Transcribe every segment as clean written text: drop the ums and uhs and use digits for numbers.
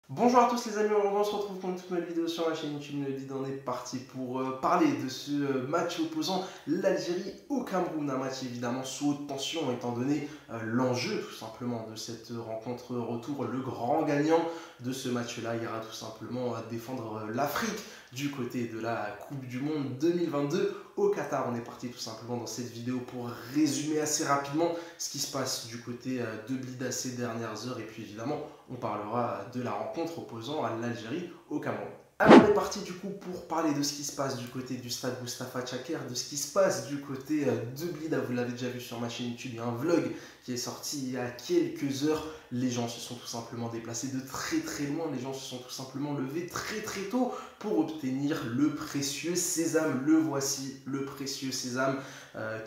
Bonjour à tous les amis, on se retrouve pour une toute nouvelle vidéo sur la chaîne YouTube Nolid. On est parti pour parler de ce match opposant l'Algérie au Cameroun. Un match évidemment sous haute tension étant donné l'enjeu tout simplement de cette rencontre retour. Le grand gagnant de ce match-là ira tout simplement défendre l'Afrique du côté de la Coupe du Monde 2022 au Qatar. On est parti tout simplement dans cette vidéo pour résumer assez rapidement ce qui se passe du côté de Blida ces dernières heures. Et puis évidemment, on parlera de la rencontre opposant à l'Algérie au Cameroun. Alors on est parti du coup pour parler de ce qui se passe du côté du stade Mustapha Chaker, de ce qui se passe du côté de Blida. Vous l'avez déjà vu sur ma chaîne YouTube, il y a un vlog qui est sorti il y a quelques heures. Les gens se sont tout simplement déplacés de très loin, les gens se sont tout simplement levés très tôt pour obtenir le précieux sésame. Le voici, le précieux sésame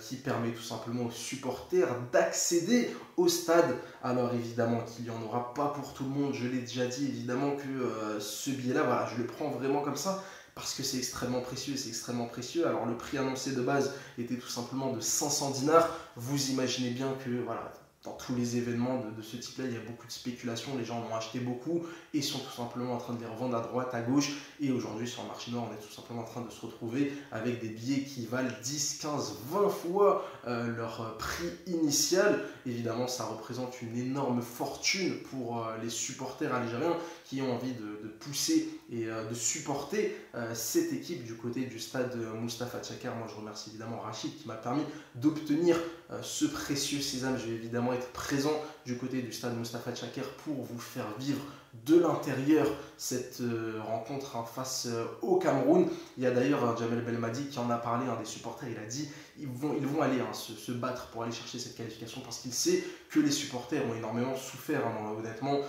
qui permet tout simplement aux supporters d'accéder au stade. Alors évidemment qu'il n'y en aura pas pour tout le monde, je l'ai déjà dit, évidemment que ce billet-là, voilà, je le prends vraiment comme ça parce que c'est extrêmement précieux, Alors le prix annoncé de base était tout simplement de 500 dinars. Vous imaginez bien que voilà, dans tous les événements de ce type-là, il y a beaucoup de spéculation, les gens en ont acheté beaucoup et sont tout simplement en train de les revendre à droite, à gauche. Et aujourd'hui, sur le marché noir, on est tout simplement en train de se retrouver avec des billets qui valent 10, 15, 20 fois leur prix initial. Évidemment, ça représente une énorme fortune pour les supporters algériens qui ont envie de pousser et de supporter cette équipe du côté du stade Mustapha Chaker. Moi, je remercie évidemment Rachid qui m'a permis d'obtenir ce précieux sésame. Je vais évidemment être présent du côté du stade Mustapha Chaker pour vous faire vivre de l'intérieur cette rencontre face au Cameroun. Il y a d'ailleurs Jamel Belmadi qui en a parlé, un des supporters. Il a dit ils vont aller se battre pour aller chercher cette qualification parce qu'il sait que les supporters ont énormément souffert. Honnêtement,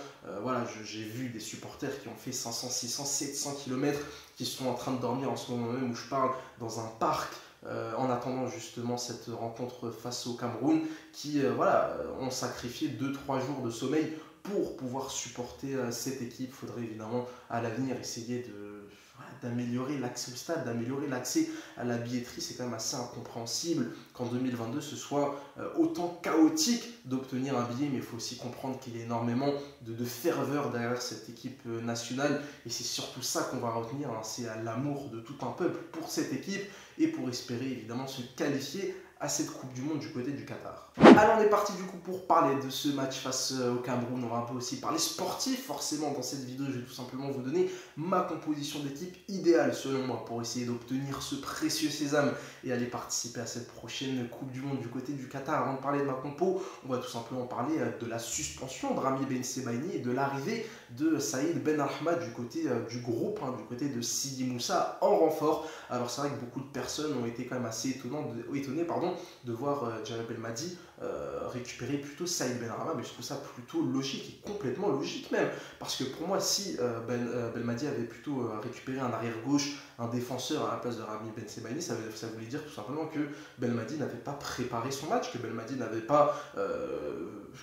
voilà, j'ai vu des supporters qui ont fait 500, 600, 700 km qui sont en train de dormir en ce moment même où je parle dans un parc en attendant justement cette rencontre face au Cameroun qui voilà, ont sacrifié 2-3 jours de sommeil pour pouvoir supporter cette équipe. Il faudrait évidemment à l'avenir essayer d'améliorer l'accès au stade, d'améliorer l'accès à la billetterie. C'est quand même assez incompréhensible qu'en 2022 ce soit autant chaotique d'obtenir un billet, mais il faut aussi comprendre qu'il y a énormément de ferveur derrière cette équipe nationale et c'est surtout ça qu'on va retenir, hein. C'est l'amour de tout un peuple pour cette équipe et pour espérer évidemment se qualifier à cette Coupe du Monde du côté du Qatar. Alors on est parti du coup pour parler de ce match face au Cameroun. On va un peu aussi parler sportif. Forcément dans cette vidéo je vais tout simplement vous donner ma composition d'équipe idéale selon moi pour essayer d'obtenir ce précieux sésame et aller participer à cette prochaine Coupe du Monde du côté du Qatar. Avant de parler de ma compo, on va tout simplement parler de la suspension de Rami Ben Sebaini et de l'arrivée de Saïd Ben Ahmad du côté du groupe, du côté de Sidi Moussa en renfort. Alors c'est vrai que beaucoup de personnes ont été quand même assez étonnées de voir Jamel Belmadi récupérer plutôt Saïd Ben Arama, mais je trouve ça plutôt logique et complètement logique même, parce que pour moi si Belmadi avait plutôt récupéré un arrière gauche, un défenseur à la place de Rami Ben Sebaini, ça voulait dire tout simplement que Belmadi n'avait pas préparé son match, que Belmadi n'avait pas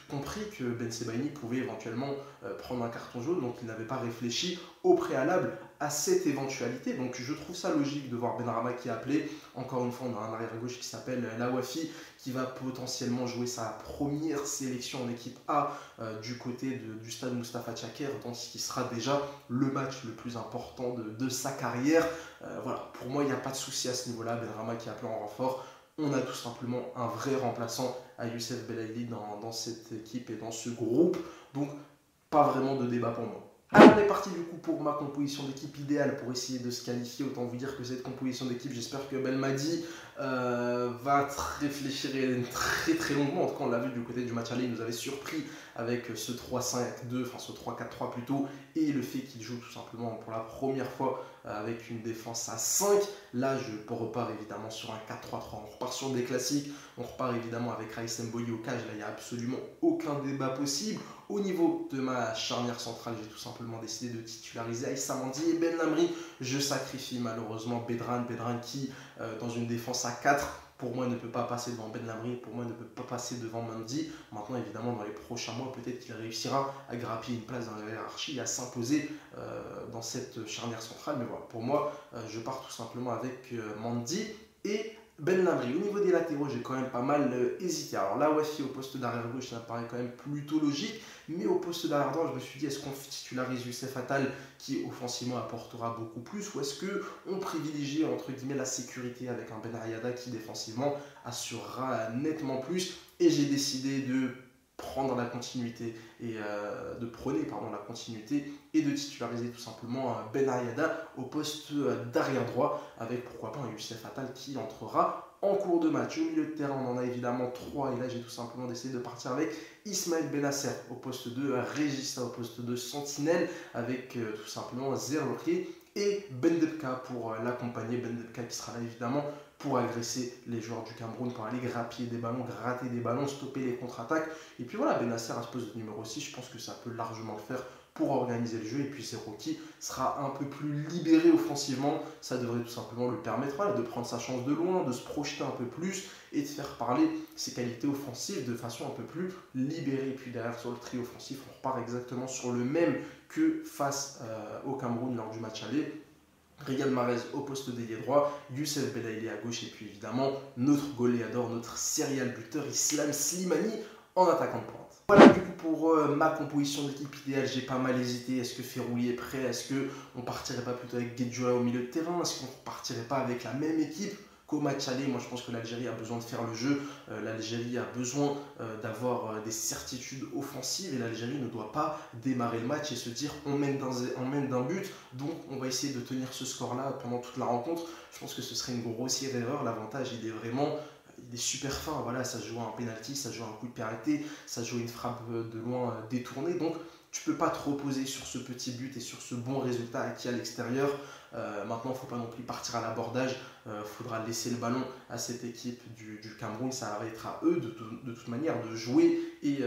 compris que Ben Sebaini pouvait éventuellement prendre un carton jaune, donc il n'avait pas réfléchi au préalable à cette éventualité. Donc je trouve ça logique de voir Benrahma qui est appelé. Encore une fois, on a un arrière gauche qui s'appelle Lawafi qui va potentiellement jouer sa première sélection en équipe A du côté du stade Mustapha Chaker, dans ce qui sera déjà le match le plus important de sa carrière. Voilà, pour moi il n'y a pas de souci à ce niveau-là. Benrahma qui est appelé en renfort. On a tout simplement un vrai remplaçant à Youssef Belaïli dans cette équipe et dans ce groupe. Donc pas vraiment de débat pour moi. Alors on est parti du coup pour ma composition d'équipe idéale pour essayer de se qualifier. Autant vous dire que cette composition d'équipe, j'espère que Belmadi va réfléchir très longuement. En tout cas on l'a vu du côté du match aller, il nous avait surpris avec ce 3-5-2, enfin ce 3-4-3 plutôt, et le fait qu'il joue tout simplement pour la première fois avec une défense à 5. Là je repars évidemment sur un 4-3-3, on repart sur des classiques, on repart évidemment avec Raïs Mboyi au cage, là il n'y a absolument aucun débat possible. Au niveau de ma charnière centrale, j'ai tout simplement décidé de titulariser Aïssa Mandi et Ben Lamri. Je sacrifie malheureusement Bedran qui, dans une défense à 4, pour moi ne peut pas passer devant Ben Lamri, pour moi ne peut pas passer devant Mandi. Maintenant évidemment dans les prochains mois, peut-être qu'il réussira à grappiller une place dans la hiérarchie et à s'imposer dans cette charnière centrale. Mais voilà, pour moi, je pars tout simplement avec Mandi et Ben Lamri. Au niveau des latéraux, j'ai quand même pas mal hésité. Alors là, Wafi au poste d'arrière gauche, ça me paraît quand même plutôt logique. Mais au poste d'arrière droit, je me suis dit, est-ce qu'on titularise Youssef Attal qui offensivement apportera beaucoup plus, ou est-ce qu'on privilégie entre guillemets la sécurité avec un Ben Ayada qui défensivement assurera nettement plus. Et j'ai décidé de prendre la continuité et de prôner la continuité et de titulariser tout simplement Ben Ayada au poste d'arrière droit avec pourquoi pas un Youssef Attal qui entrera en cours de match. Au milieu de terrain, on en a évidemment 3 et là j'ai tout simplement décidé de partir avec Ismaël Benasser au poste de Régista, au poste de Sentinelle avec tout simplement Zerlourier et Bendebka pour l'accompagner. Bendebka qui sera là évidemment pour agresser les joueurs du Cameroun, pour aller grappiller des ballons, gratter des ballons, stopper les contre-attaques. Et puis voilà, Benasser à ce poste de numéro 6, je pense que ça peut largement le faire pour organiser le jeu. Et puis Zerouki sera un peu plus libéré offensivement. Ça devrait tout simplement lui permettre de prendre sa chance de loin, de se projeter un peu plus et de faire parler ses qualités offensives de façon un peu plus libérée. Et puis derrière, sur le trio offensif, on repart exactement sur le même que face au Cameroun lors du match aller. Riyad Mahrez au poste d'ailier droit, Youssef Belaïli à gauche et puis évidemment notre goléador, notre serial buteur Islam Slimani en attaquant de pointe. Voilà du coup pour ma composition d'équipe idéale, j'ai pas mal hésité. Est-ce que Ferrouli est prêt? Est-ce qu'on partirait pas plutôt avec Guedjoua au milieu de terrain? Est-ce qu'on partirait pas avec la même équipe qu'au match aller? Moi je pense que l'Algérie a besoin de faire le jeu, l'Algérie a besoin d'avoir des certitudes offensives et l'Algérie ne doit pas démarrer le match et se dire on mène d'un but, donc on va essayer de tenir ce score là pendant toute la rencontre. Je pense que ce serait une grossière erreur. L'avantage il est super fin, voilà, ça se joue à un penalty, ça se joue à un coup de pied arrêté, ça se joue à une frappe de loin détournée, donc tu peux pas te reposer sur ce petit but et sur ce bon résultat acquis à l'extérieur. Maintenant, il ne faut pas non plus partir à l'abordage, faudra laisser le ballon à cette équipe du Cameroun, ça va être à eux de toute manière de jouer et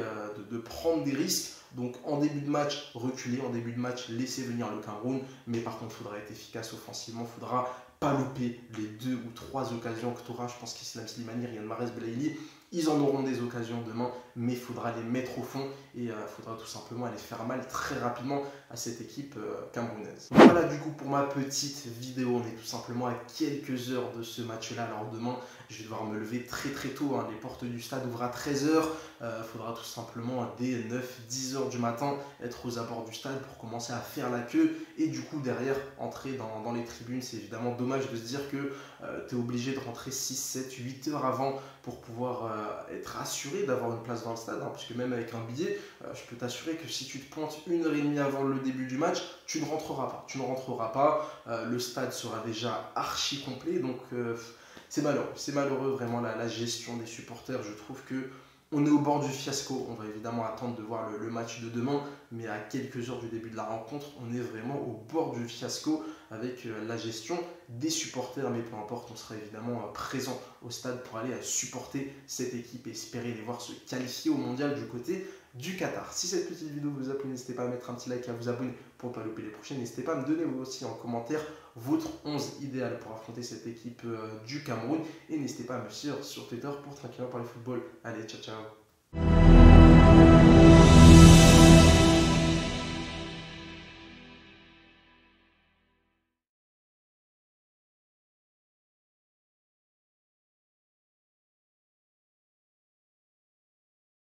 de prendre des risques. Donc en début de match, reculer, en début de match, laisser venir le Cameroun, mais par contre, il faudra être efficace offensivement, il faudra pas louper les 2 ou 3 occasions que tu auras. Je pense qu'Islam Slimani, Riyad Mahrez, Belaïli, ils en auront des occasions demain, mais il faudra les mettre au fond et il faudra tout simplement aller faire mal très rapidement à cette équipe camerounaise. Voilà du coup pour ma petite vidéo, on est tout simplement à quelques heures de ce match-là. Alors demain, je vais devoir me lever très très tôt, les portes du stade ouvrent à 13 h, il faudra tout simplement dès 9-10 h du matin être aux abords du stade pour commencer à faire la queue et du coup derrière entrer dans les tribunes. C'est évidemment dommage de se dire que tu es obligé de rentrer 6, 7, 8 heures avant pour pouvoir être assuré d'avoir une place dans le stade, parce que même avec un billet, je peux t'assurer que si tu te pointes 1h30 avant le début du match, tu ne rentreras pas. Tu ne rentreras pas, le stade sera déjà archi complet, donc c'est malheureux. C'est malheureux vraiment la gestion des supporters. Je trouve que on est au bord du fiasco. On va évidemment attendre de voir le match de demain, mais à quelques heures du début de la rencontre, on est vraiment au bord du fiasco avec la gestion des supporters. Mais peu importe, on sera évidemment présent au stade pour aller supporter cette équipe et espérer les voir se qualifier au mondial du côté du Qatar. Si cette petite vidéo vous a plu, n'hésitez pas à mettre un petit like et à vous abonner pour ne pas louper les prochaines. N'hésitez pas à me donner vous aussi en commentaire votre 11 idéal pour affronter cette équipe du Cameroun. Et n'hésitez pas à me suivre sur Twitter pour tranquillement parler football. Allez, ciao ciao.